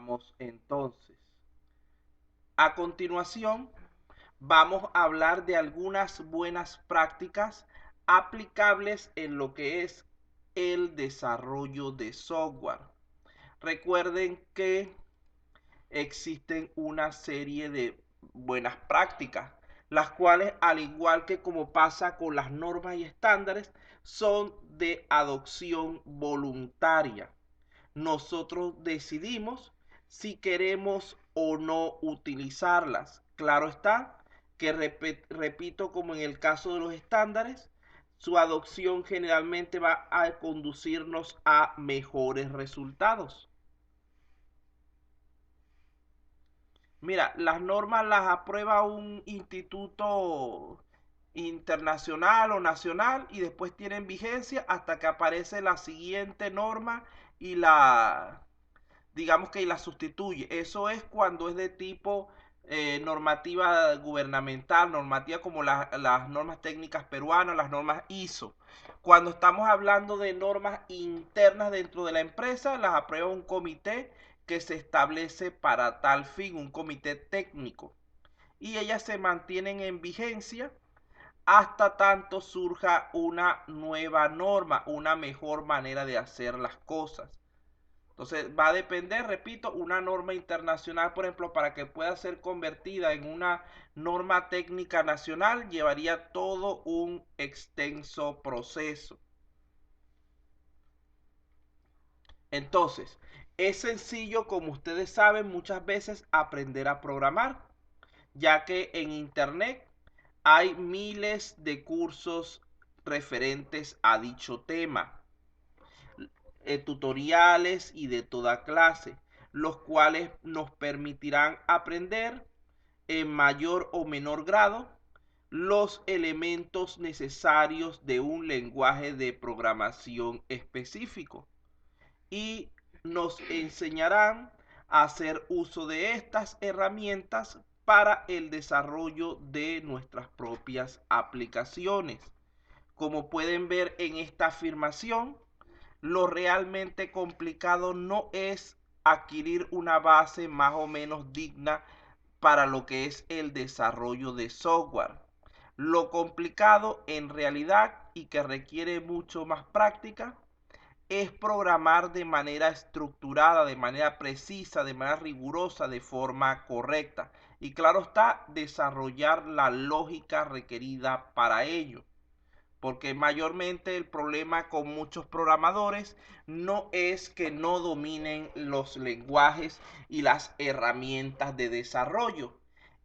Continuamos entonces. A continuación, vamos a hablar de algunas buenas prácticas aplicables en lo que es el desarrollo de software. Recuerden que existen una serie de buenas prácticas, las cuales, al igual que como pasa con las normas y estándares, son de adopción voluntaria. Nosotros decidimos si queremos o no utilizarlas. Claro está que, repito, como en el caso de los estándares, su adopción generalmente va a conducirnos a mejores resultados. Mira, las normas las aprueba un instituto internacional o nacional y después tienen vigencia hasta que aparece la siguiente norma y digamos que la sustituye. Eso es cuando es de tipo normativa gubernamental, normativa como las normas técnicas peruanas, las normas ISO. Cuando estamos hablando de normas internas dentro de la empresa, las aprueba un comité que se establece para tal fin, un comité técnico. Y ellas se mantienen en vigencia hasta tanto surja una nueva norma, una mejor manera de hacer las cosas. Entonces va a depender, repito, una norma internacional, por ejemplo, para que pueda ser convertida en una norma técnica nacional, llevaría todo un extenso proceso. Entonces, es sencillo, como ustedes saben, muchas veces aprender a programar, ya que en Internet hay miles de cursos referentes a dicho tema, tutoriales y de toda clase, los cuales nos permitirán aprender en mayor o menor grado los elementos necesarios de un lenguaje de programación específico y nos enseñarán a hacer uso de estas herramientas para el desarrollo de nuestras propias aplicaciones. Como pueden ver en esta afirmación, lo realmente complicado no es adquirir una base más o menos digna para lo que es el desarrollo de software. Lo complicado en realidad y que requiere mucho más práctica es programar de manera estructurada, de manera precisa, de manera rigurosa, de forma correcta. Y claro está, desarrollar la lógica requerida para ello. Porque mayormente el problema con muchos programadores no es que no dominen los lenguajes y las herramientas de desarrollo,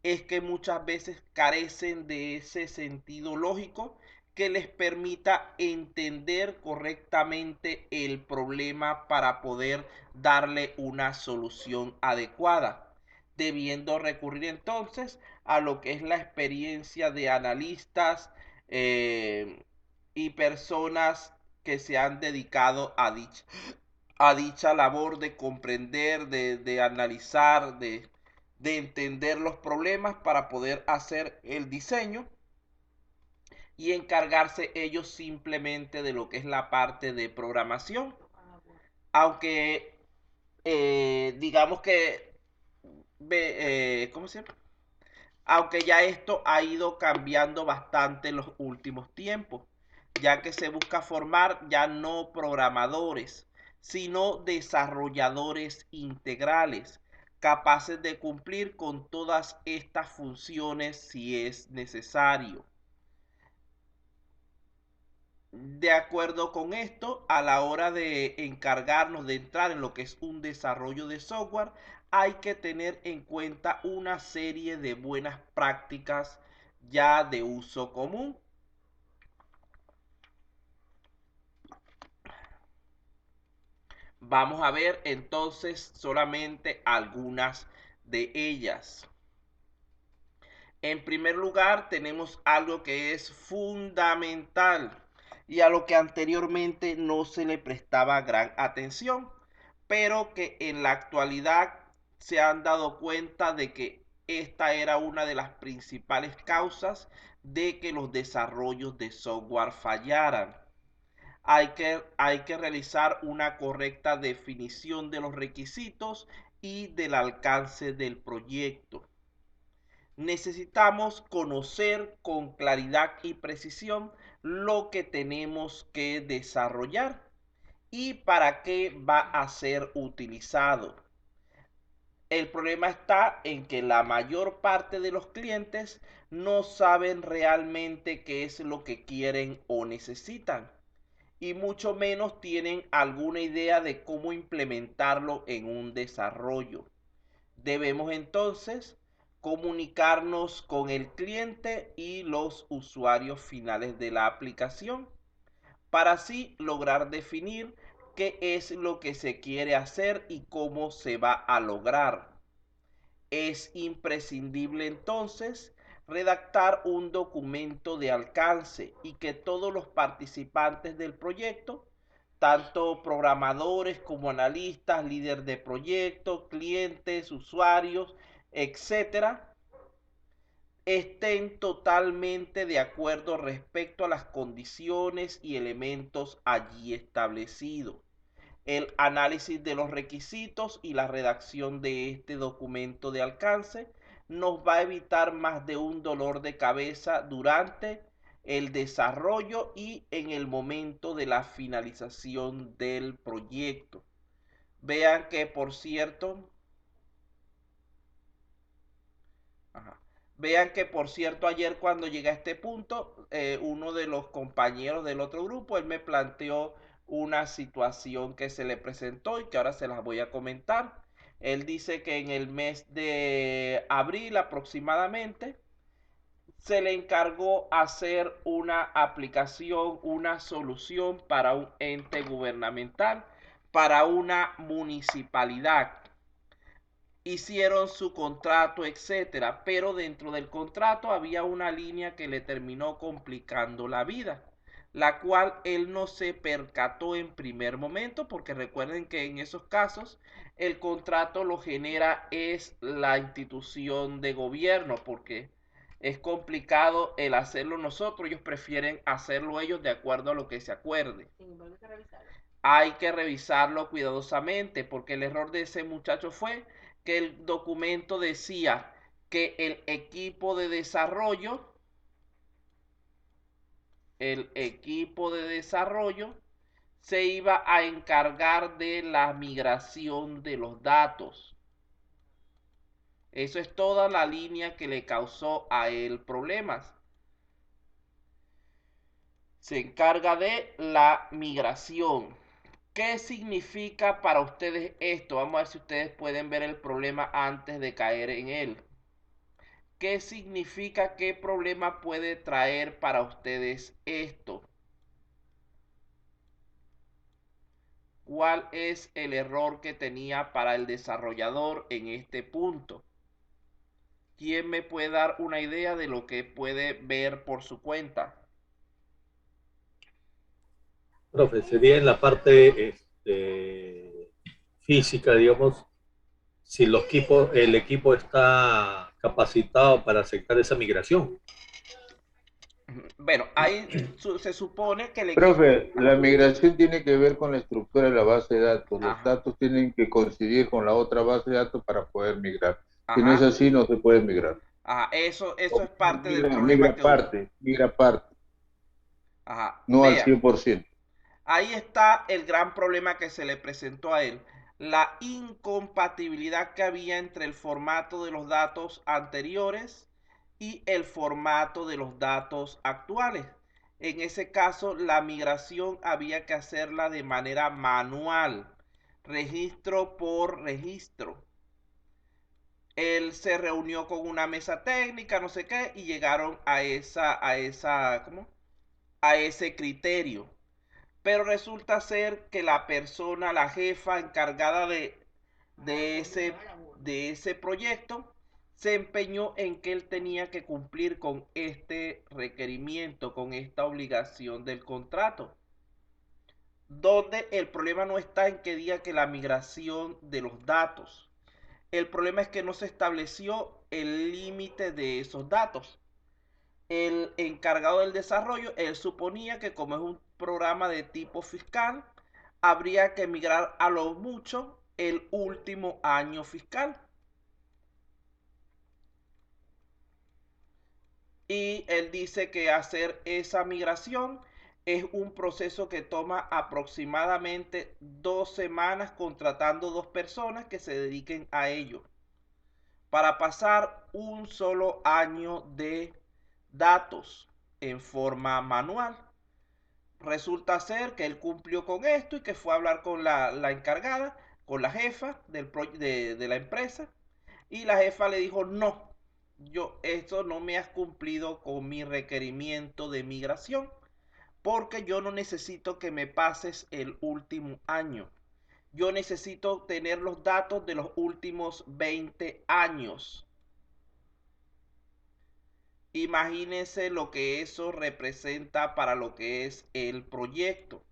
es que muchas veces carecen de ese sentido lógico que les permita entender correctamente el problema para poder darle una solución adecuada, debiendo recurrir entonces a lo que es la experiencia de analistas, eh, y personas que se han dedicado a dicha labor de comprender, de analizar, de entender los problemas para poder hacer el diseño y encargarse ellos simplemente de lo que es la parte de programación. Aunque digamos que, ¿cómo se llama? Aunque ya esto ha ido cambiando bastante en los últimos tiempos, ya que se busca formar ya no programadores, sino desarrolladores integrales, capaces de cumplir con todas estas funciones si es necesario. De acuerdo con esto, a la hora de encargarnos de entrar en lo que es un desarrollo de software, hay que tener en cuenta una serie de buenas prácticas ya de uso común. Vamos a ver entonces solamente algunas de ellas. En primer lugar, tenemos algo que es fundamental y a lo que anteriormente no se le prestaba gran atención, pero que en la actualidad se han dado cuenta de que esta era una de las principales causas de que los desarrollos de software fallaran. hay que realizar una correcta definición de los requisitos y del alcance del proyecto. Necesitamos conocer con claridad y precisión lo que tenemos que desarrollar y para qué va a ser utilizado. El problema está en que la mayor parte de los clientes no saben realmente qué es lo que quieren o necesitan y mucho menos tienen alguna idea de cómo implementarlo en un desarrollo. Debemos entonces comunicarnos con el cliente y los usuarios finales de la aplicación para así lograr definir qué es lo que se quiere hacer y cómo se va a lograr. Es imprescindible entonces redactar un documento de alcance y que todos los participantes del proyecto, tanto programadores como analistas, líderes de proyecto, clientes, usuarios, etcétera, estén totalmente de acuerdo respecto a las condiciones y elementos allí establecidos. El análisis de los requisitos y la redacción de este documento de alcance nos va a evitar más de un dolor de cabeza durante el desarrollo y en el momento de la finalización del proyecto. Vean que, por cierto, ajá, vean que, por cierto, ayer cuando llegué a este punto, uno de los compañeros del otro grupo, él me planteó una situación que se le presentó y que ahora se las voy a comentar. Él dice que en el mes de abril aproximadamente se le encargó hacer una aplicación, una solución para un ente gubernamental, para una municipalidad. Hicieron su contrato, etcétera, pero dentro del contrato había una línea que le terminó complicando la vida, la cual él no se percató en primer momento, porque recuerden que en esos casos el contrato lo genera es la institución de gobierno, porque es complicado el hacerlo nosotros, ellos prefieren hacerlo ellos de acuerdo a lo que se acuerde. Hay que revisarlo cuidadosamente, porque el error de ese muchacho fue que el documento decía que el equipo de desarrollo se iba a encargar de la migración de los datos. Eso es toda la línea que le causó a él problemas. Se encarga de la migración. ¿Qué significa para ustedes esto? Vamos a ver si ustedes pueden ver el problema antes de caer en él. ¿Qué significa? ¿Qué problema puede traer para ustedes esto? ¿Cuál es el error que tenía para el desarrollador en este punto? ¿Quién me puede dar una idea de lo que puede ver por su cuenta? Profe, sería en la parte física, digamos, si el equipo está capacitado para aceptar esa migración. Bueno, ahí se supone que el equipo... Profe, la migración tiene que ver con la estructura de la base de datos. Los Ajá, datos tienen que coincidir con la otra base de datos para poder migrar. Si no es ajá, así, no se puede migrar. ajá, eso es parte del problema Migra que hubo. parte, migra parte, Ajá, no al vea. 100%. Ahí está el gran problema que se le presentó a él. La incompatibilidad que había entre el formato de los datos anteriores y el formato de los datos actuales. En ese caso, la migración había que hacerla de manera manual, registro por registro. Él se reunió con una mesa técnica, no sé qué, y llegaron ¿cómo? A ese criterio. Pero resulta ser que la persona, la jefa encargada de, ese, de ese proyecto, se empeñó en que él tenía que cumplir con este requerimiento, con esta obligación del contrato. Donde el problema no está en que diga que la migración de los datos. El problema es que no se estableció el límite de esos datos. El encargado del desarrollo, él suponía que como es un programa de tipo fiscal, habría que emigrar a lo mucho el último año fiscal. Y él dice que hacer esa migración es un proceso que toma aproximadamente 2 semanas contratando 2 personas que se dediquen a ello para pasar un solo año de datos en forma manual. Resulta ser que él cumplió con esto y que fue a hablar con la encargada, con la jefa de la empresa, y la jefa le dijo, no, esto no me has cumplido con mi requerimiento de migración, porque yo no necesito que me pases el último año. Yo necesito tener los datos de los últimos 20 años. Imagínense lo que eso representa para lo que es el proyecto.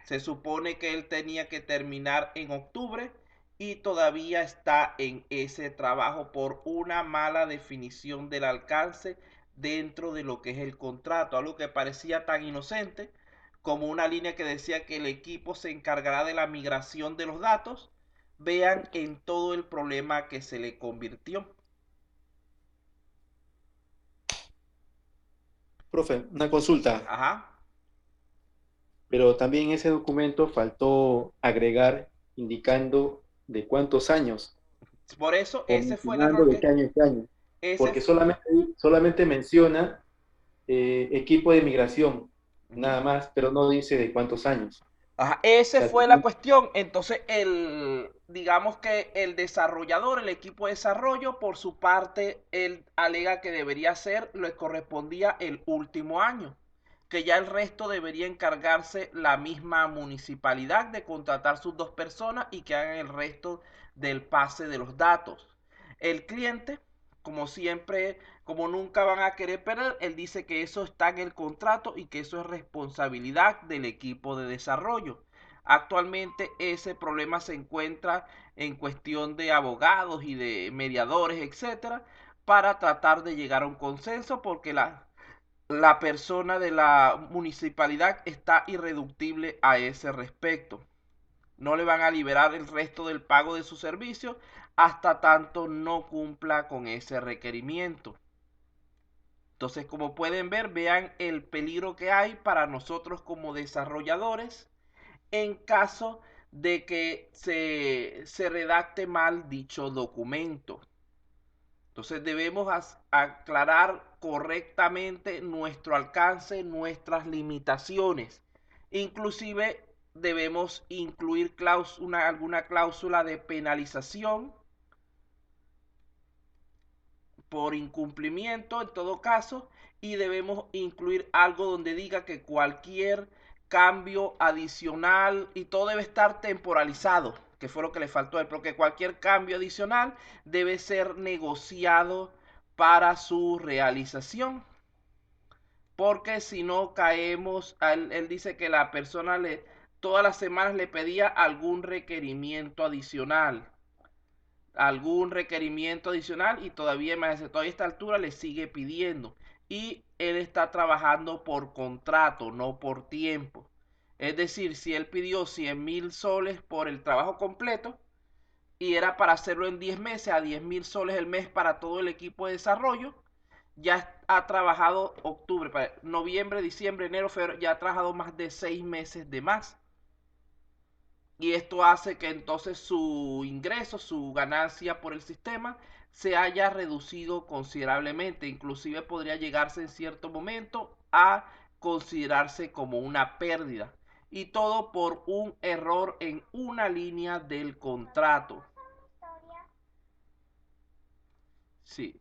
Se supone que él tenía que terminar en octubre y todavía está en ese trabajo por una mala definición del alcance dentro de lo que es el contrato. Algo que parecía tan inocente como una línea que decía que el equipo se encargará de la migración de los datos. Vean en todo el problema que se le convirtió. Profe, una consulta, Ajá. pero también en ese documento faltó agregar indicando de cuántos años Por eso o ese fue el mencionando error de que... qué año en qué año, Ese... porque solamente menciona equipo de migración, nada más, pero no dice de cuántos años. Ajá, O esa sea, fue la cuestión. Entonces, digamos que el desarrollador, el equipo de desarrollo, por su parte, él alega que debería ser, le correspondía el último año, que ya el resto debería encargarse la misma municipalidad de contratar sus 2 personas y que hagan el resto del pase de los datos. El cliente, como siempre, como nunca van a querer perder, él dice que eso está en el contrato y que eso es responsabilidad del equipo de desarrollo. Actualmente ese problema se encuentra en cuestión de abogados y de mediadores, etcétera, para tratar de llegar a un consenso porque la persona de la municipalidad está irreductible a ese respecto. No le van a liberar el resto del pago de su servicio hasta tanto no cumpla con ese requerimiento. Entonces, como pueden ver, vean el peligro que hay para nosotros como desarrolladores en caso de que se redacte mal dicho documento. Entonces debemos aclarar correctamente nuestro alcance, nuestras limitaciones. Inclusive debemos incluir alguna cláusula de penalización por incumplimiento en todo caso, y debemos incluir algo donde diga que cualquier cambio adicional, y todo debe estar temporalizado, que fue lo que le faltó a él, porque cualquier cambio adicional debe ser negociado para su realización, porque si no caemos, él dice que la persona todas las semanas le pedía algún requerimiento adicional, y todavía más a toda esta altura le sigue pidiendo, y él está trabajando por contrato, no por tiempo. Es decir, si él pidió 100.000 soles por el trabajo completo y era para hacerlo en 10 meses a 10.000 soles el mes para todo el equipo de desarrollo, ya ha trabajado octubre, noviembre, diciembre, enero, febrero, ya ha trabajado más de 6 meses de más. Y esto hace que entonces su ingreso, su ganancia por el sistema se haya reducido considerablemente. Inclusive podría llegarse en cierto momento a considerarse como una pérdida. Y todo por un error en una línea del contrato. Sí.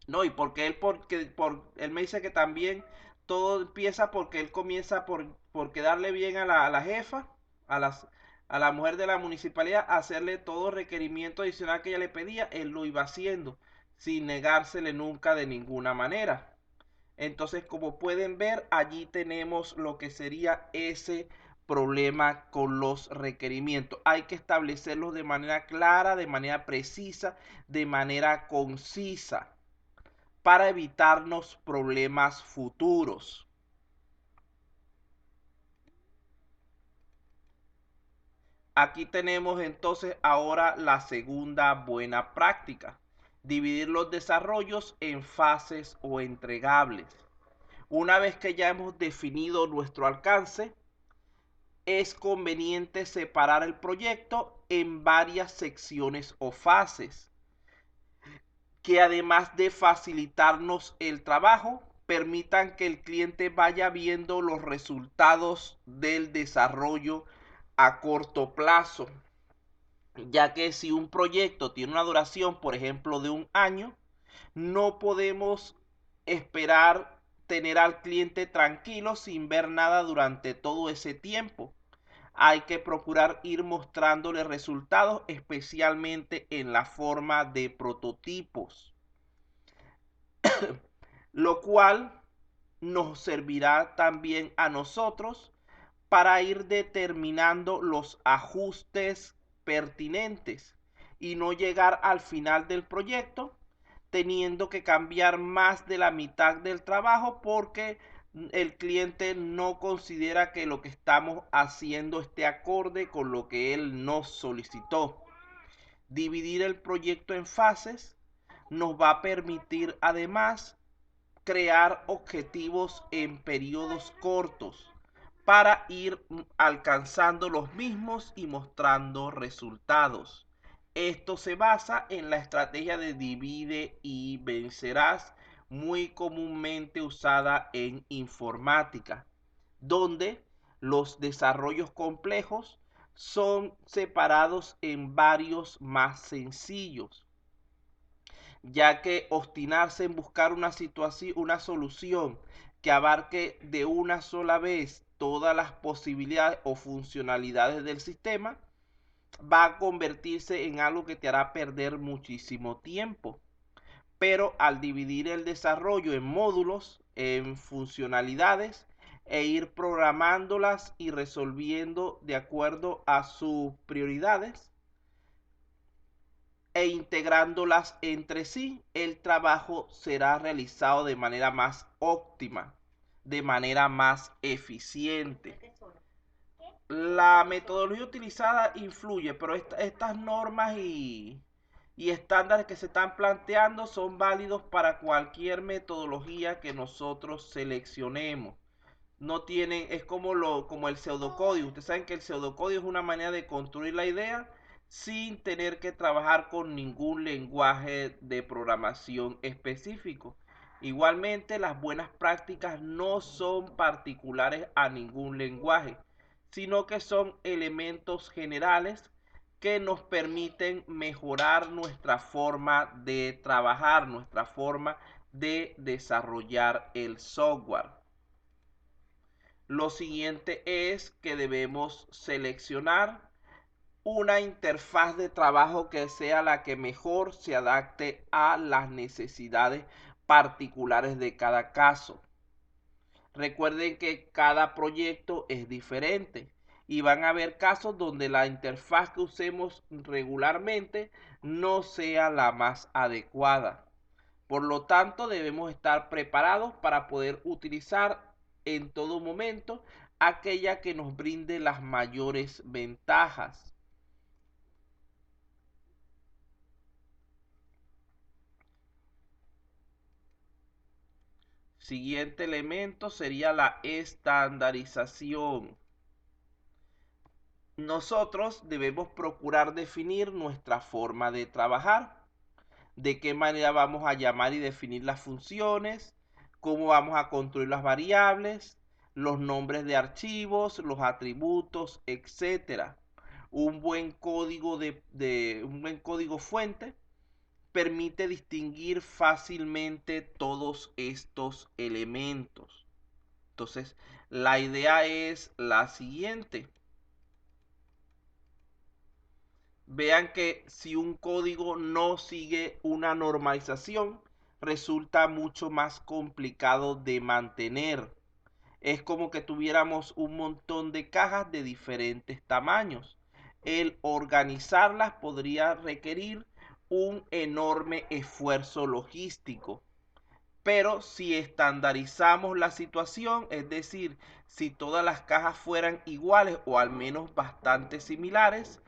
No, y porque él me dice que también todo empieza porque él comienza por quedarle bien a la jefa, a las, a la mujer de la municipalidad, hacerle todo requerimiento adicional que ella le pedía, él lo iba haciendo, sin negársele nunca de ninguna manera. Entonces, como pueden ver, allí tenemos lo que sería ese problema con los requerimientos. Hay que establecerlos de manera clara, de manera precisa, de manera concisa, para evitarnos problemas futuros. Aquí tenemos entonces ahora la segunda buena práctica. Dividir los desarrollos en fases o entregables. Una vez que ya hemos definido nuestro alcance, es conveniente separar el proyecto en varias secciones o fases, que además de facilitarnos el trabajo, permitan que el cliente vaya viendo los resultados del desarrollo a corto plazo, ya que si un proyecto tiene una duración, por ejemplo, de un año, no podemos esperar tener al cliente tranquilo sin ver nada durante todo ese tiempo. Hay que procurar ir mostrándole resultados, especialmente en la forma de prototipos, lo cual nos servirá también a nosotros para ir determinando los ajustes pertinentes y no llegar al final del proyecto teniendo que cambiar más de la mitad del trabajo porque el cliente no considera que lo que estamos haciendo esté acorde con lo que él nos solicitó. Dividir el proyecto en fases nos va a permitir además crear objetivos en periodos cortos para ir alcanzando los mismos y mostrando resultados. Esto se basa en la estrategia de divide y vencerás, muy comúnmente usada en informática, donde los desarrollos complejos son separados en varios más sencillos, ya que obstinarse en buscar una solución que abarque de una sola vez todas las posibilidades o funcionalidades del sistema va a convertirse en algo que te hará perder muchísimo tiempo. Pero al dividir el desarrollo en módulos, en funcionalidades, e ir programándolas y resolviendo de acuerdo a sus prioridades, e integrándolas entre sí, el trabajo será realizado de manera más óptima, de manera más eficiente. La metodología utilizada influye, pero estas normas y estándares que se están planteando son válidos para cualquier metodología que nosotros seleccionemos. No tienen, es como el pseudocódigo. Ustedes saben que el pseudocódigo es una manera de construir la idea sin tener que trabajar con ningún lenguaje de programación específico. Igualmente, las buenas prácticas no son particulares a ningún lenguaje, sino que son elementos generales que nos permiten mejorar nuestra forma de trabajar, nuestra forma de desarrollar el software. Lo siguiente es que debemos seleccionar una interfaz de trabajo que sea la que mejor se adapte a las necesidades particulares de cada caso. Recuerden que cada proyecto es diferente y van a haber casos donde la interfaz que usemos regularmente no sea la más adecuada. Por lo tanto, debemos estar preparados para poder utilizar en todo momento aquella que nos brinde las mayores ventajas. Siguiente elemento sería la estandarización. Nosotros debemos procurar definir nuestra forma de trabajar, de qué manera vamos a llamar y definir las funciones, cómo vamos a construir las variables, los nombres de archivos, los atributos, etc. Un buen código un buen código fuente permite distinguir fácilmente todos estos elementos. Entonces, la idea es la siguiente. Vean que si un código no sigue una normalización, resulta mucho más complicado de mantener. Es como que tuviéramos un montón de cajas de diferentes tamaños. El organizarlas podría requerir un enorme esfuerzo logístico. Pero si estandarizamos la situación, es decir, si todas las cajas fueran iguales o al menos bastante similares,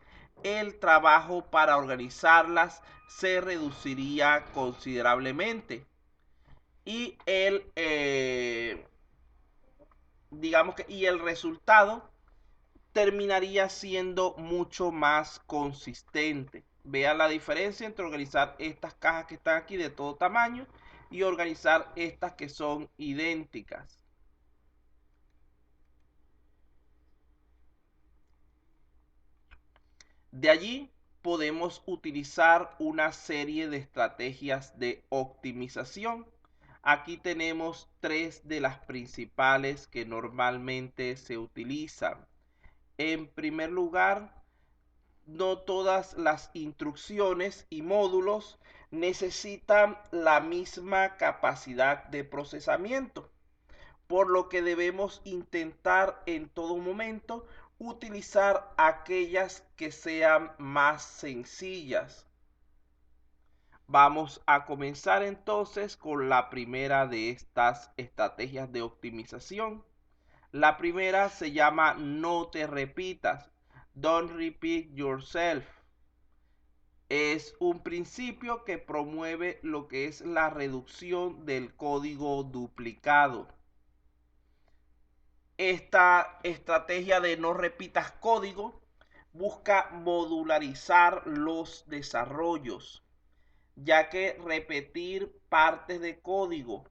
el trabajo para organizarlas se reduciría considerablemente y el resultado terminaría siendo mucho más consistente. Vean la diferencia entre organizar estas cajas que están aquí de todo tamaño y organizar estas que son idénticas. De allí podemos utilizar una serie de estrategias de optimización. Aquí tenemos tres de las principales que normalmente se utilizan. En primer lugar, no todas las instrucciones y módulos necesitan la misma capacidad de procesamiento, por lo que debemos intentar en todo momento utilizar aquellas que sean más sencillas. Vamos a comenzar entonces con la primera de estas estrategias de optimización. La primera se llama no te repitas. Don't repeat yourself. Es un principio que promueve lo que es la reducción del código duplicado. Esta estrategia de no repitas código busca modularizar los desarrollos, ya que repetir partes de código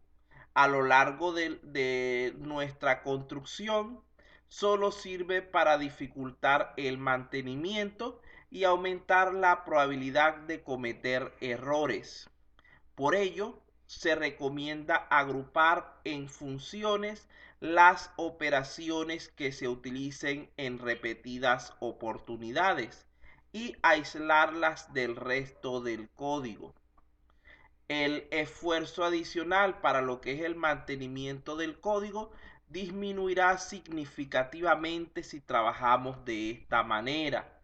a lo largo de nuestra construcción solo sirve para dificultar el mantenimiento y aumentar la probabilidad de cometer errores. Por ello, se recomienda agrupar en funciones las operaciones que se utilicen en repetidas oportunidades y aislarlas del resto del código. El esfuerzo adicional para lo que es el mantenimiento del código disminuirá significativamente si trabajamos de esta manera.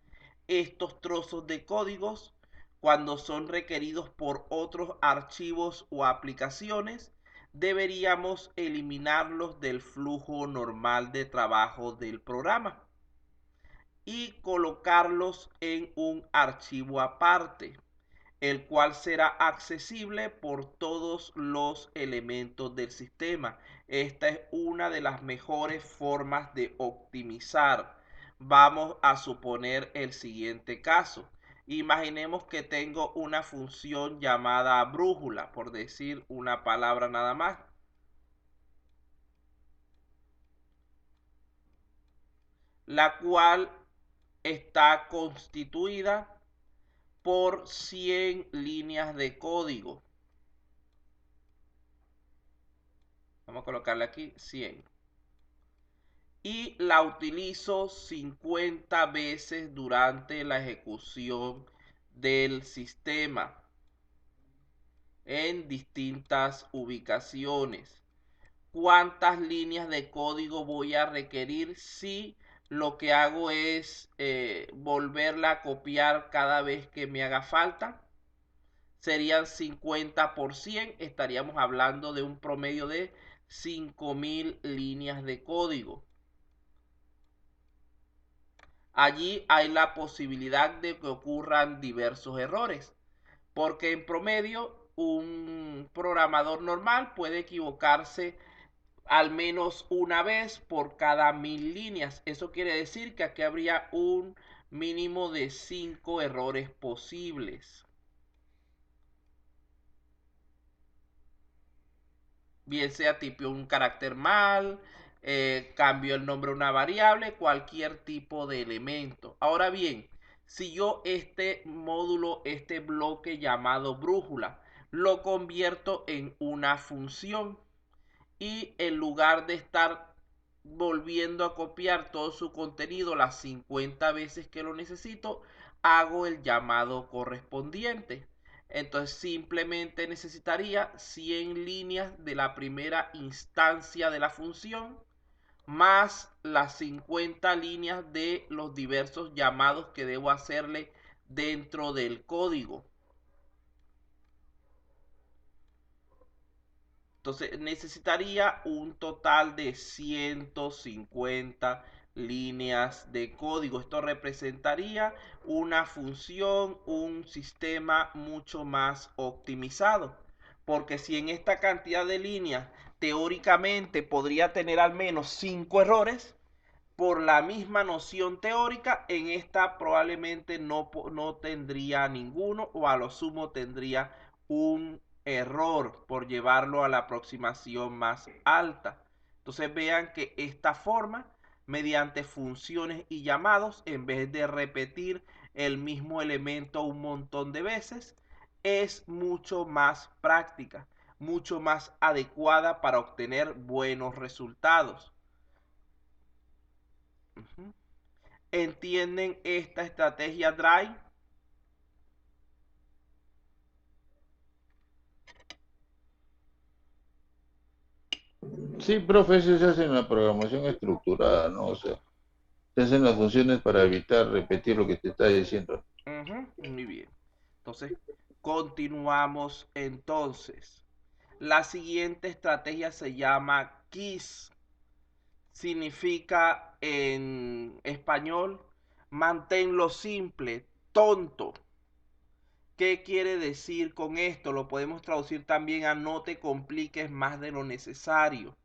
Estos trozos de códigos, cuando son requeridos por otros archivos o aplicaciones, deberíamos eliminarlos del flujo normal de trabajo del programa y colocarlos en un archivo aparte, el cual será accesible por todos los elementos del sistema. Esta es una de las mejores formas de optimizar. Vamos a suponer el siguiente caso. Imaginemos que tengo una función llamada brújula, por decir una palabra nada más. La cual está constituida por 100 líneas de código. Vamos a colocarle aquí 100. Y la utilizo 50 veces durante la ejecución del sistema en distintas ubicaciones. ¿Cuántas líneas de código voy a requerir si lo que hago es volverla a copiar cada vez que me haga falta? Serían 50 por 100, estaríamos hablando de un promedio de 5000 líneas de código. Allí hay la posibilidad de que ocurran diversos errores, porque en promedio un programador normal puede equivocarse al menos una vez por cada 1000 líneas. Eso quiere decir que aquí habría un mínimo de 5 errores posibles. Bien sea tipo un carácter mal, cambio el nombre de una variable, cualquier tipo de elemento. Ahora bien, si yo este módulo, este bloque llamado brújula, lo convierto en una función y en lugar de estar volviendo a copiar todo su contenido las 50 veces que lo necesito, hago el llamado correspondiente. Entonces simplemente necesitaría 100 líneas de la primera instancia de la función más las 50 líneas de los diversos llamados que debo hacerle dentro del código. Entonces necesitaría un total de 150 líneas de código. Esto representaría una función, un sistema mucho más optimizado. Porque si en esta cantidad de líneas teóricamente podría tener al menos 5 errores, por la misma noción teórica, en esta probablemente no tendría ninguno, o a lo sumo tendría un error por llevarlo a la aproximación más alta. Entonces vean que esta forma, mediante funciones y llamados, en vez de repetir el mismo elemento un montón de veces, es mucho más práctica, mucho más adecuada para obtener buenos resultados. ¿Entienden esta estrategia Drive? Sí, profe, eso se hace en la programación estructurada, ¿no? O sea, se hacen las funciones para evitar repetir lo que te está diciendo. Muy bien. Entonces, continuamos entonces. La siguiente estrategia se llama KISS. Significa en español, manténlo simple, tonto. ¿Qué quiere decir con esto? Lo podemos traducir también a no te compliques más de lo necesario.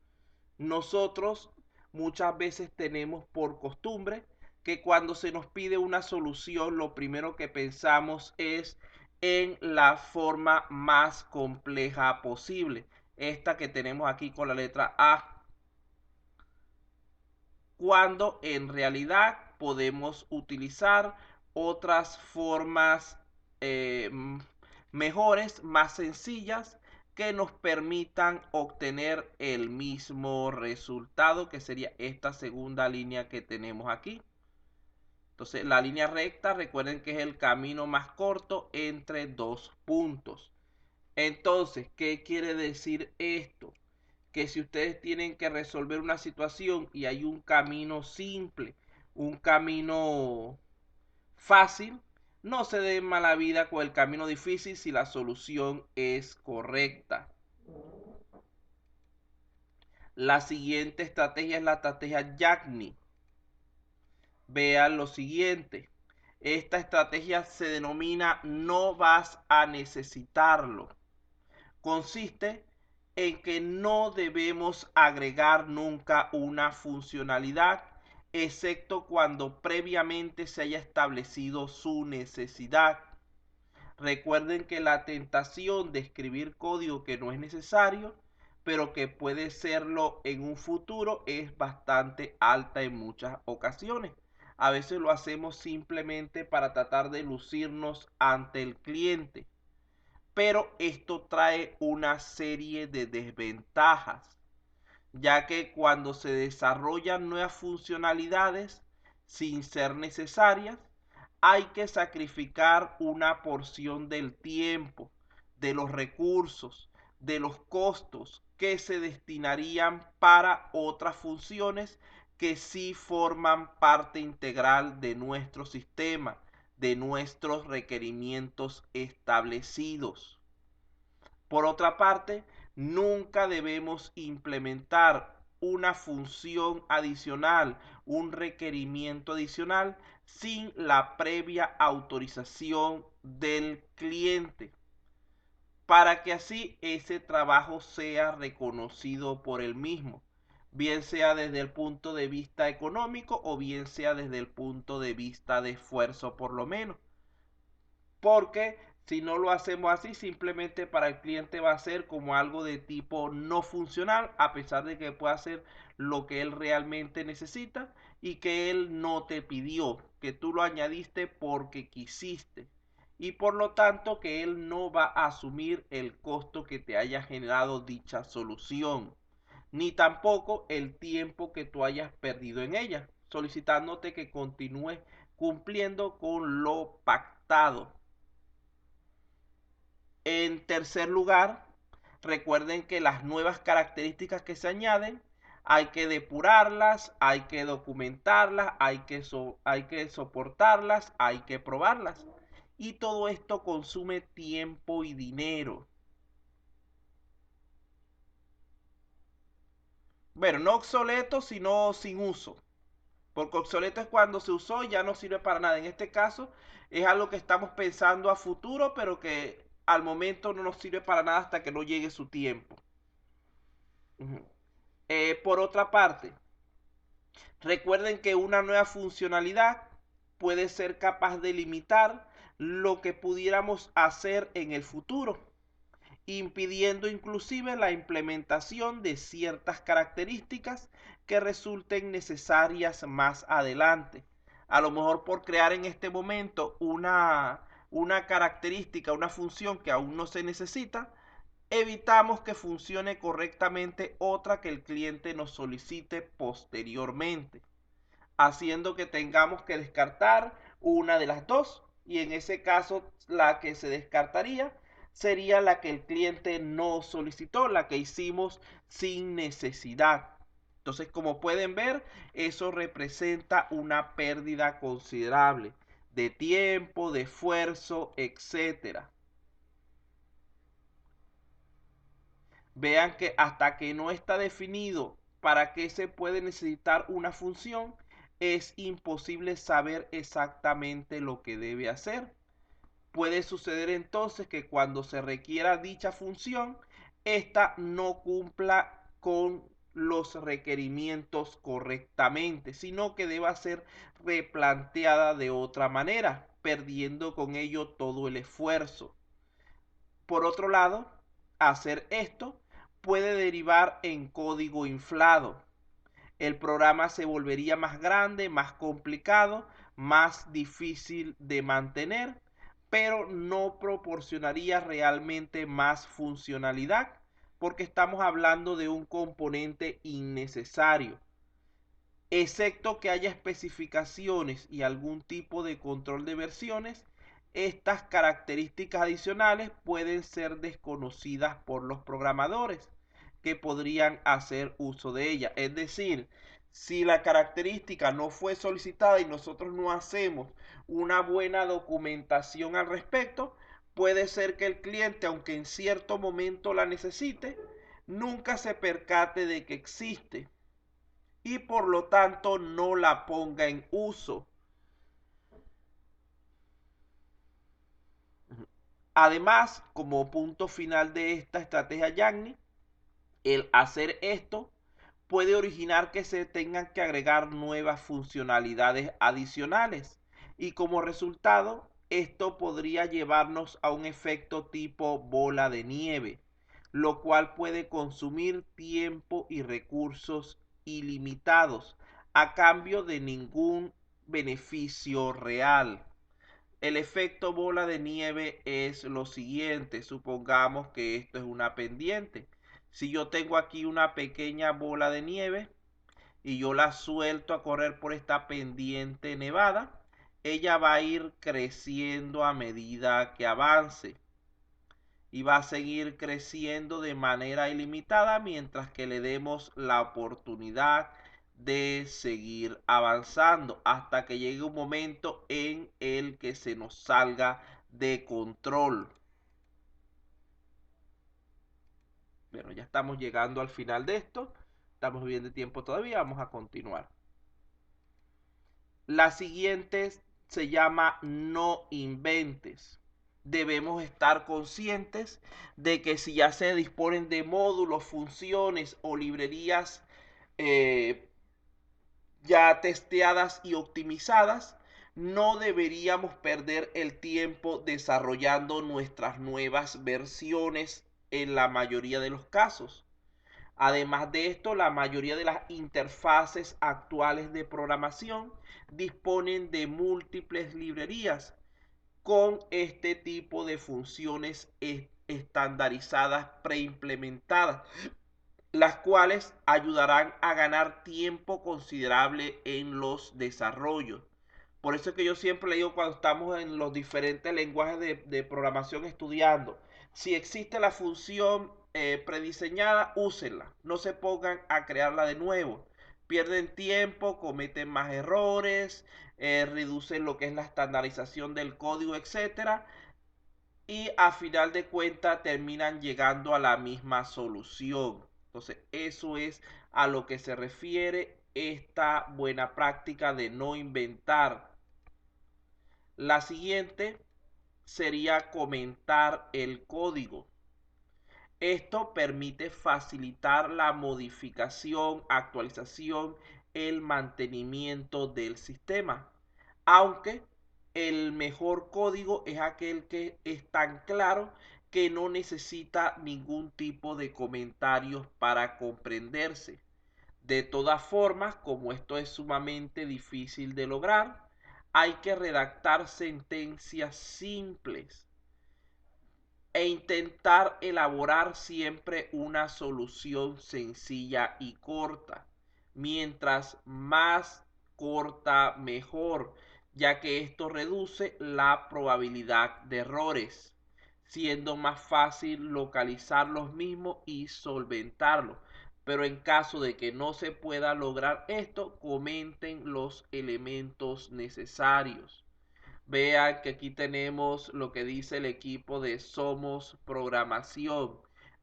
Nosotros muchas veces tenemos por costumbre que cuando se nos pide una solución, lo primero que pensamos es en la forma más compleja posible. Esta que tenemos aquí con la letra A. Cuando en realidad podemos utilizar otras formas mejores, más sencillas, que nos permitan obtener el mismo resultado, que sería esta segunda línea que tenemos aquí. Entonces la línea recta, recuerden que es el camino más corto entre dos puntos. Entonces, ¿qué quiere decir esto? Que si ustedes tienen que resolver una situación y hay un camino simple, un camino fácil, no se den mala vida con el camino difícil si la solución es correcta. La siguiente estrategia es la estrategia Yagni. Vean lo siguiente. Esta estrategia se denomina no vas a necesitarlo. Consiste en que no debemos agregar nunca una funcionalidad, excepto cuando previamente se haya establecido su necesidad. Recuerden que la tentación de escribir código que no es necesario, pero que puede serlo en un futuro, es bastante alta en muchas ocasiones. A veces lo hacemos simplemente para tratar de lucirnos ante el cliente. Pero esto trae una serie de desventajas, ya que cuando se desarrollan nuevas funcionalidades sin ser necesarias, hay que sacrificar una porción del tiempo, de los recursos, de los costos que se destinarían para otras funciones que sí forman parte integral de nuestro sistema, de nuestros requerimientos establecidos. Por otra parte, nunca debemos implementar una función adicional, un requerimiento adicional, sin la previa autorización del cliente, para que así ese trabajo sea reconocido por él mismo, bien sea desde el punto de vista económico o bien sea desde el punto de vista de esfuerzo por lo menos. Porque si no lo hacemos así, simplemente para el cliente va a ser como algo de tipo no funcional, a pesar de que pueda hacer lo que él realmente necesita y que él no te pidió, que tú lo añadiste porque quisiste. Y por lo tanto que él no va a asumir el costo que te haya generado dicha solución, ni tampoco el tiempo que tú hayas perdido en ella, solicitándote que continúes cumpliendo con lo pactado. En tercer lugar, recuerden que las nuevas características que se añaden hay que depurarlas, hay que documentarlas, hay que soportarlas, hay que probarlas. Y todo esto consume tiempo y dinero. Bueno, no obsoleto, sino sin uso. Porque obsoleto es cuando se usó y ya no sirve para nada. En este caso es algo que estamos pensando a futuro, pero que al momento no nos sirve para nada hasta que no llegue su tiempo. Por otra parte, recuerden que una nueva funcionalidad puede ser capaz de limitar lo que pudiéramos hacer en el futuro, impidiendo inclusive la implementación de ciertas características que resulten necesarias más adelante. A lo mejor por crear en este momento una característica, una función que aún no se necesita, evitamos que funcione correctamente otra que el cliente nos solicite posteriormente, haciendo que tengamos que descartar una de las dos, y en ese caso la que se descartaría sería la que el cliente no solicitó, la que hicimos sin necesidad. Entonces, como pueden ver, eso representa una pérdida considerable de tiempo, de esfuerzo, etcétera. Vean que hasta que no está definido para qué se puede necesitar una función, es imposible saber exactamente lo que debe hacer. Puede suceder entonces que cuando se requiera dicha función, ésta no cumpla con los requerimientos correctamente, sino que deba ser replanteada de otra manera, perdiendo con ello todo el esfuerzo. Por otro lado, hacer esto puede derivar en código inflado. El programa se volvería más grande, más complicado, más difícil de mantener, pero no proporcionaría realmente más funcionalidad, porque estamos hablando de un componente innecesario. Excepto que haya especificaciones y algún tipo de control de versiones, estas características adicionales pueden ser desconocidas por los programadores que podrían hacer uso de ella. Es decir, si la característica no fue solicitada y nosotros no hacemos una buena documentación al respecto, puede ser que el cliente, aunque en cierto momento la necesite, nunca se percate de que existe y por lo tanto no la ponga en uso. Además, como punto final de esta estrategia Yagni, el hacer esto puede originar que se tengan que agregar nuevas funcionalidades adicionales y como resultado esto podría llevarnos a un efecto tipo bola de nieve, lo cual puede consumir tiempo y recursos ilimitados a cambio de ningún beneficio real. El efecto bola de nieve es lo siguiente. Supongamos que esto es una pendiente. Si yo tengo aquí una pequeña bola de nieve y yo la suelto a correr por esta pendiente nevada, ella va a ir creciendo a medida que avance y va a seguir creciendo de manera ilimitada mientras que le demos la oportunidad de seguir avanzando hasta que llegue un momento en el que se nos salga de control. Bueno, ya estamos llegando al final de esto. Estamos bien de tiempo todavía. Vamos a continuar. La siguiente se llama no inventes. Debemos estar conscientes de que si ya se disponen de módulos, funciones o librerías ya testeadas y optimizadas, no deberíamos perder el tiempo desarrollando nuestras nuevas versiones en la mayoría de los casos. Además de esto, la mayoría de las interfaces actuales de programación disponen de múltiples librerías con este tipo de funciones estandarizadas preimplementadas, las cuales ayudarán a ganar tiempo considerable en los desarrollos. Por eso es que yo siempre le digo cuando estamos en los diferentes lenguajes de programación estudiando, si existe la función prediseñada, úsenla, no se pongan a crearla de nuevo. Pierden tiempo, cometen más errores, reducen lo que es la estandarización del código, etcétera, y a final de cuentas terminan llegando a la misma solución. Entonces, eso es a lo que se refiere esta buena práctica de no inventar. La siguiente sería comentar el código. Esto permite facilitar la modificación, actualización, el mantenimiento del sistema. Aunque el mejor código es aquel que es tan claro que no necesita ningún tipo de comentarios para comprenderse. De todas formas, como esto es sumamente difícil de lograr, hay que redactar sentencias simples e intentar elaborar siempre una solución sencilla y corta. Mientras más corta, mejor, ya que esto reduce la probabilidad de errores, siendo más fácil localizar los mismos y solventarlos. Pero en caso de que no se pueda lograr esto, comenten los elementos necesarios. Vean que aquí tenemos lo que dice el equipo de Somos Programación.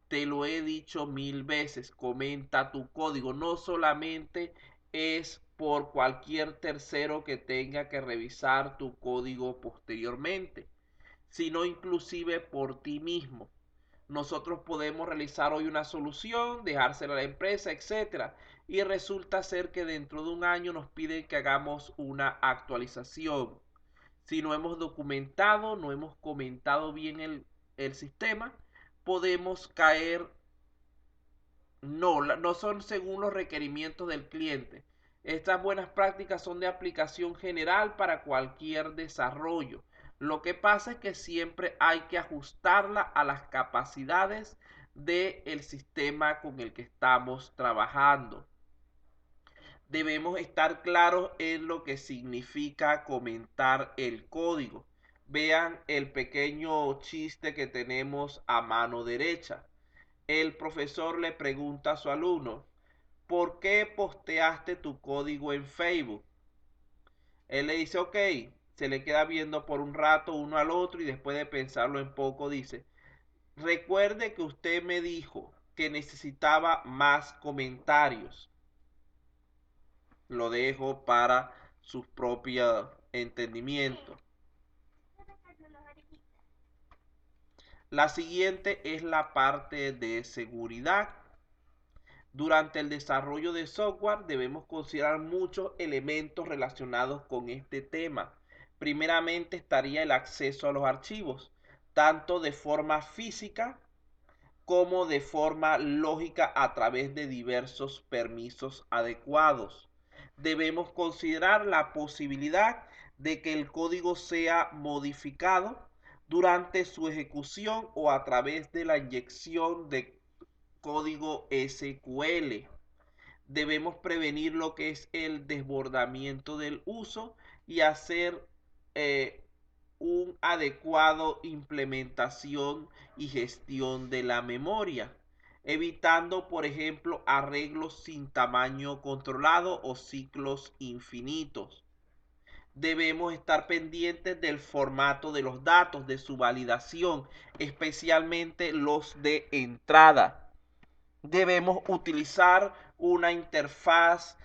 Te lo he dicho 1000 veces, comenta tu código. No solamente es por cualquier tercero que tenga que revisar tu código posteriormente, sino inclusive por ti mismo. Nosotros podemos realizar hoy una solución, dejársela a la empresa, etcétera, y resulta ser que dentro de un año nos piden que hagamos una actualización. Si no hemos documentado, no hemos comentado bien el sistema, podemos caer, no son según los requerimientos del cliente. Estas buenas prácticas son de aplicación general para cualquier desarrollo. Lo que pasa es que siempre hay que ajustarla a las capacidades del sistema con el que estamos trabajando. Debemos estar claros en lo que significa comentar el código. Vean el pequeño chiste que tenemos a mano derecha. El profesor le pregunta a su alumno, ¿por qué posteaste tu código en Facebook? Él le dice, ok, se le queda viendo por un rato uno al otro y después de pensarlo en poco dice, recuerde que usted me dijo que necesitaba más comentarios. Lo dejo para su propio entendimiento. La siguiente es la parte de seguridad. Durante el desarrollo de software debemos considerar muchos elementos relacionados con este tema. Primeramente estaría el acceso a los archivos, tanto de forma física como de forma lógica a través de diversos permisos adecuados. Debemos considerar la posibilidad de que el código sea modificado durante su ejecución o a través de la inyección de código SQL. Debemos prevenir lo que es el desbordamiento del uso y hacer un adecuado implementación y gestión de la memoria, evitando, por ejemplo, arreglos sin tamaño controlado o ciclos infinitos. Debemos estar pendientes del formato de los datos, de su validación, especialmente los de entrada. Debemos utilizar una interfaz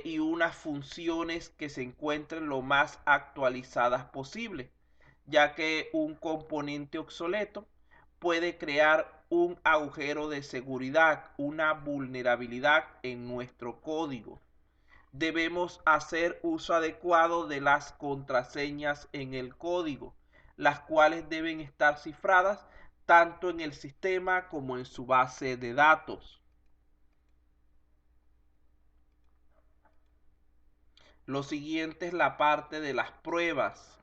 y unas funciones que se encuentren lo más actualizadas posible, ya que un componente obsoleto puede crear un agujero de seguridad, una vulnerabilidad en nuestro código. Debemos hacer uso adecuado de las contraseñas en el código, las cuales deben estar cifradas tanto en el sistema como en su base de datos. Lo siguiente es la parte de las pruebas.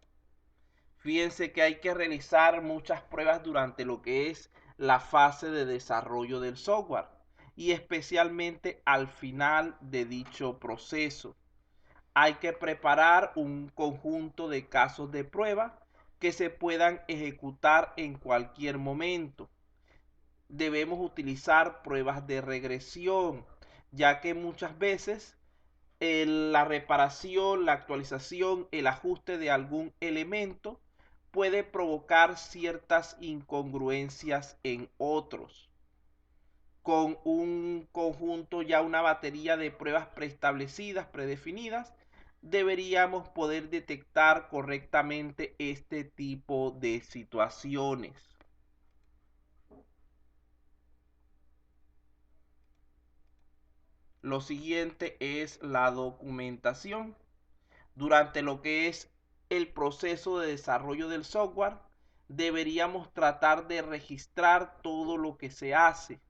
Fíjense que hay que realizar muchas pruebas durante lo que es la fase de desarrollo del software y especialmente al final de dicho proceso. Hay que preparar un conjunto de casos de prueba que se puedan ejecutar en cualquier momento. Debemos utilizar pruebas de regresión, ya que muchas veces la reparación, la actualización, el ajuste de algún elemento puede provocar ciertas incongruencias en otros. con un conjunto, ya una batería de pruebas preestablecidas, predefinidas, deberíamos poder detectar correctamente este tipo de situaciones. Lo siguiente es la documentación. Durante lo que es el proceso de desarrollo del software, deberíamos tratar de registrar todo lo que se hace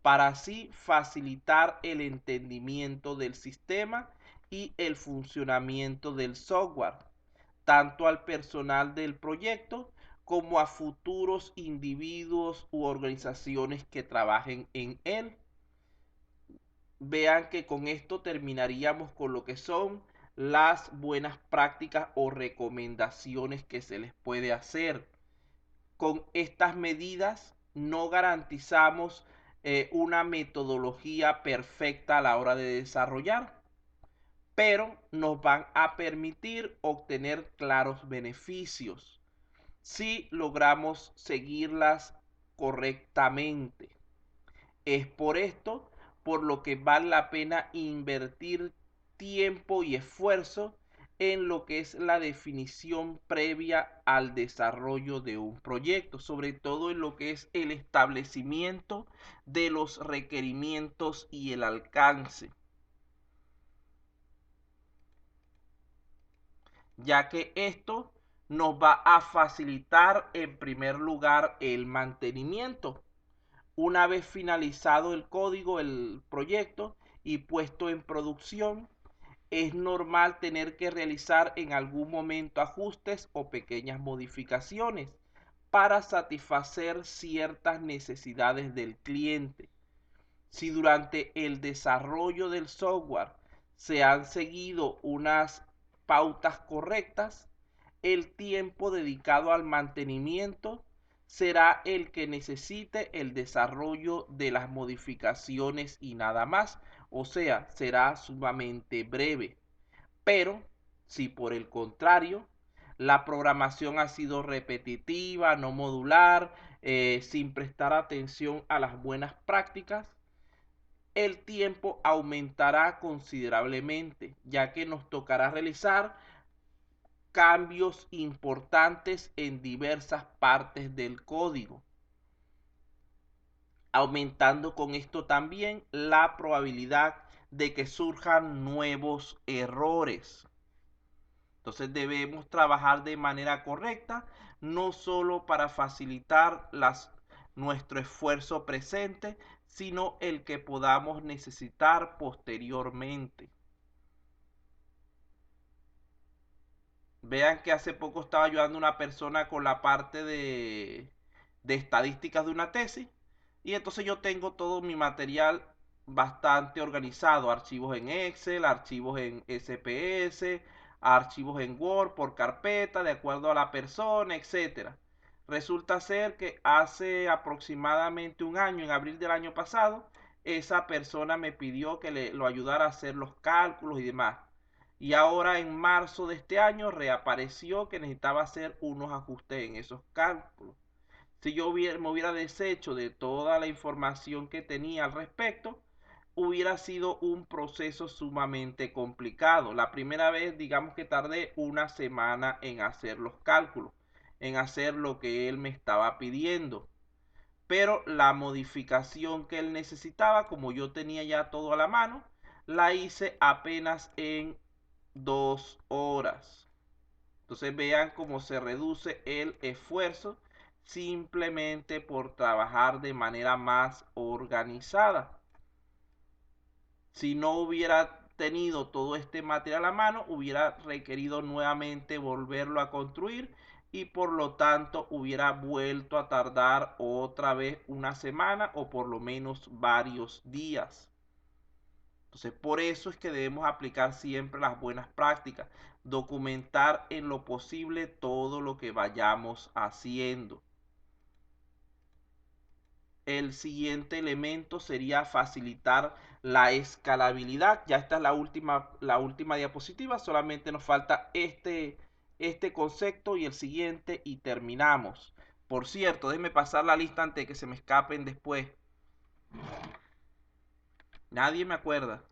para así facilitar el entendimiento del sistema y el funcionamiento del software, tanto al personal del proyecto como a futuros individuos u organizaciones que trabajen en él. Vean que con esto terminaríamos con lo que son las buenas prácticas o recomendaciones que se les puede hacer. Con estas medidas no garantizamos una metodología perfecta a la hora de desarrollar, pero nos van a permitir obtener claros beneficios si logramos seguirlas correctamente. Es por esto por lo que vale la pena invertir tiempo y esfuerzo en lo que es la definición previa al desarrollo de un proyecto, sobre todo en lo que es el establecimiento de los requerimientos y el alcance, ya que esto nos va a facilitar en primer lugar el mantenimiento. Una vez finalizado el código, el proyecto y puesto en producción, es normal tener que realizar en algún momento ajustes o pequeñas modificaciones para satisfacer ciertas necesidades del cliente. Si durante el desarrollo del software se han seguido unas pautas correctas, el tiempo dedicado al mantenimiento será el que necesite el desarrollo de las modificaciones y nada más, o sea, será sumamente breve. Pero si por el contrario la programación ha sido repetitiva, no modular, sin prestar atención a las buenas prácticas, el tiempo aumentará considerablemente, ya que nos tocará realizar cambios importantes en diversas partes del código, aumentando con esto también la probabilidad de que surjan nuevos errores. Entonces debemos trabajar de manera correcta, no solo para facilitar nuestro esfuerzo presente, sino el que podamos necesitar posteriormente. Vean que hace poco estaba ayudando a una persona con la parte de estadísticas de una tesis, y entonces yo tengo todo mi material bastante organizado, archivos en Excel, archivos en SPS, archivos en Word por carpeta, de acuerdo a la persona, etcétera. Resulta ser que hace aproximadamente un año, en abril del año pasado, esa persona me pidió que lo ayudara a hacer los cálculos y demás. Y ahora en marzo de este año reapareció que necesitaba hacer unos ajustes en esos cálculos. Si yo me hubiera deshecho de toda la información que tenía al respecto, hubiera sido un proceso sumamente complicado. La primera vez, digamos que tardé una semana en hacer los cálculos, en hacer lo que él me estaba pidiendo. Pero la modificación que él necesitaba, como yo tenía ya todo a la mano, la hice apenas en 2 horas. Entonces vean cómo se reduce el esfuerzo simplemente por trabajar de manera más organizada. Si no hubiera tenido todo este material a mano, hubiera requerido nuevamente volverlo a construir y por lo tanto hubiera vuelto a tardar otra vez una semana o por lo menos varios días. Entonces, por eso es que debemos aplicar siempre las buenas prácticas, documentar en lo posible todo lo que vayamos haciendo. El siguiente elemento sería facilitar la escalabilidad. Ya esta es la última diapositiva, solamente nos falta este concepto y el siguiente y terminamos. Por cierto, déjenme pasar la lista antes de que se me escapen después. Nadie me acuerda.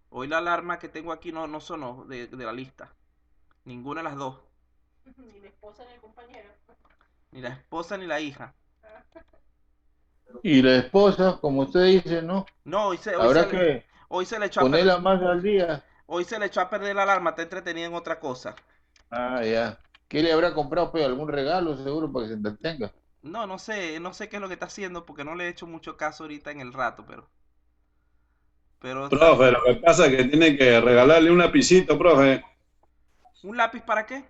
Hoy la alarma que tengo aquí no sonó de la lista. Ninguna de las dos. Ni la esposa ni el compañero. Ni la esposa ni la hija. Y la esposa, como usted dice, ¿no? No, Habrá que hoy se le echó a perder. ponerla más al día. Hoy se le echó a perder la alarma, está entretenida en otra cosa. Ah, ya. ¿Qué le habrá comprado, pues? ¿Algún regalo, seguro, para que se entretenga? No sé qué es lo que está haciendo porque no le he hecho mucho caso ahorita en el rato, pero está. Profe, lo que pasa es que tiene que regalarle un lapicito, profe. ¿Un lápiz para qué?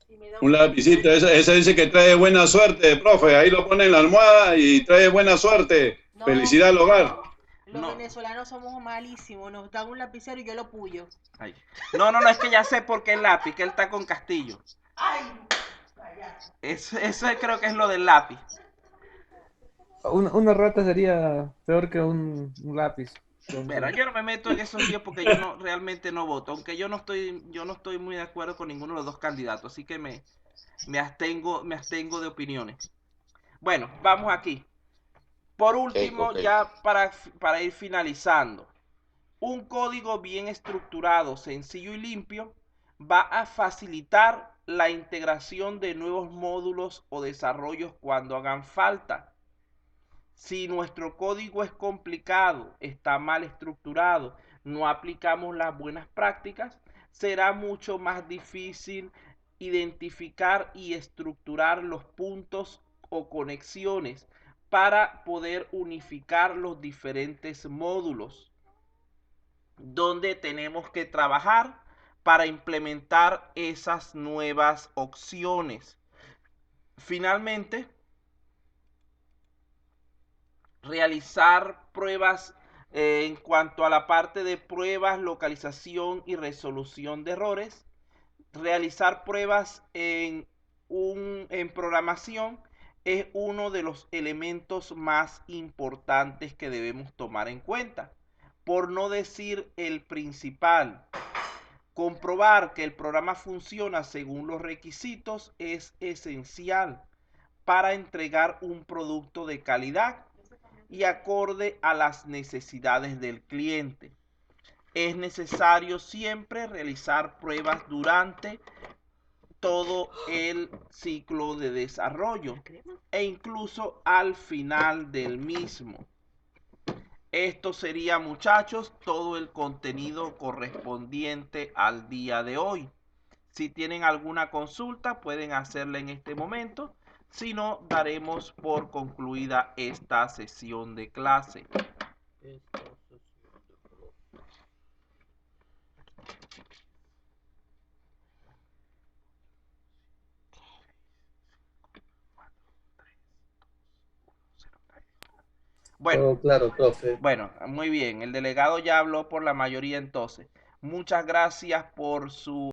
Y me da Un lapicito, ese dice que trae buena suerte, profe. Ahí lo pone en la almohada y trae buena suerte. No. Felicidad al hogar. Los No. venezolanos somos malísimos, nos dan un lapicero y yo lo puyo. Ay. No, es que ya sé por qué el lápiz, que él está con Castillo. Ay, Eso creo que es lo del lápiz. Una rata sería peor que un lápiz. Pero yo no me meto en esos líos porque realmente no voto, aunque yo no estoy muy de acuerdo con ninguno de los dos candidatos, así que me abstengo de opiniones. Bueno, vamos aquí. Por último, Ok. ya para ir finalizando, un código bien estructurado, sencillo y limpio va a facilitar la integración de nuevos módulos o desarrollos cuando hagan falta. Si nuestro código es complicado, está mal estructurado, no aplicamos las buenas prácticas, será mucho más difícil identificar y estructurar los puntos o conexiones para poder unificar los diferentes módulos donde tenemos que trabajar para implementar esas nuevas opciones. Finalmente, realizar pruebas en cuanto a la parte de pruebas, localización y resolución de errores, realizar pruebas en programación es uno de los elementos más importantes que debemos tomar en cuenta, por no decir el principal. Comprobar que el programa funciona según los requisitos es esencial para entregar un producto de calidad y acorde a las necesidades del cliente. Es necesario siempre realizar pruebas durante todo el ciclo de desarrollo e incluso al final del mismo. Esto sería, muchachos, todo el contenido correspondiente al día de hoy. Si tienen alguna consulta, pueden hacerla en este momento. Si no, daremos por concluida esta sesión de clase. Bueno, Todo claro, profe. bueno, muy bien. El delegado ya habló por la mayoría entonces. Muchas gracias por su